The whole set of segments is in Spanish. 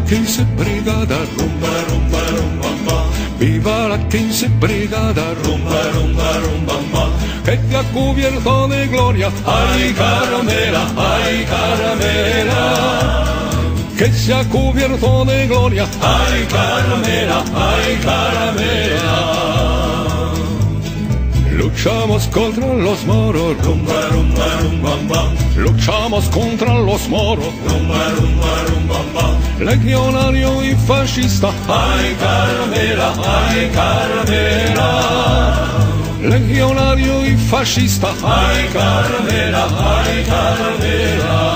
15 Brigada, rumba, rumba, rumba, rumba. Viva la 15 Brigada, rumba, rumba, rumba, rumba. Que te ha cubierto de gloria, ay caramela, ay caramela. Que se ha cubierto de gloria, ay caramela, ay caramela. Luchamos contra los moros, rumba, rumba, rumba, rumba. Luchamos contra los moros, rumba, rumba, rumba, rumba. Legionario y fascista, ay caramela, ay caramela. Legionario y fascista, ay caramela, ay caramela.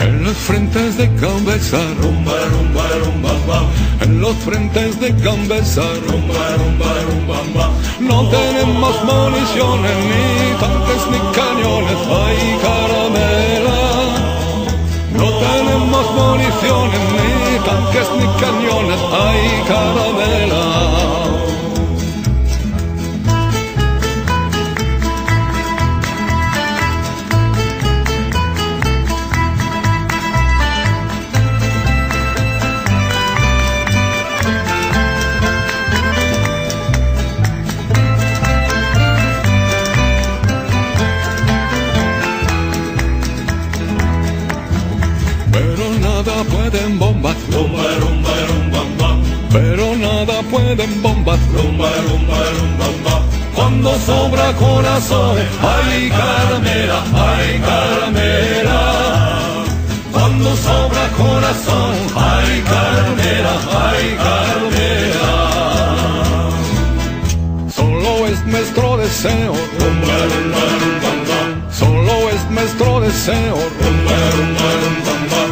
En los frentes de Gambesa, rumba, rumba, rumba, rumba. En los frentes de Gambesa, rumba, rumba, rumba, rumba. No tenemos municiones, ni tanques, ni cañones, ay caramela. No tenemos municiones, ni tanques, ni cañones, ay caramela. Pero nada pueden bombas, rumba, rumba, rumba, rumba. Pero nada pueden bombas, rumba, rumba, rumba, rumba. Cuando sobra corazones, ay caramela, ay caramela. Cuando sobra corazón, ay caramela, ay caramela. Solo es nuestro deseo, rumba, rumba, rumba, rumba. Solo es nuestro deseo, rumba, rumba, rumba, rumba.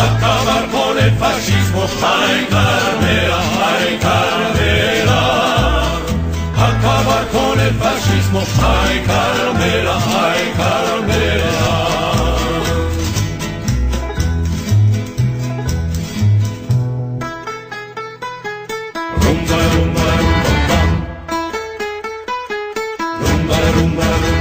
Acabar con el fascismo, ay caramela, ay caramela. Acabar con el fascismo, ay caramela, ay caramela. Rumba, rumba, rumba, rumba. Rumba, rumba, rumba.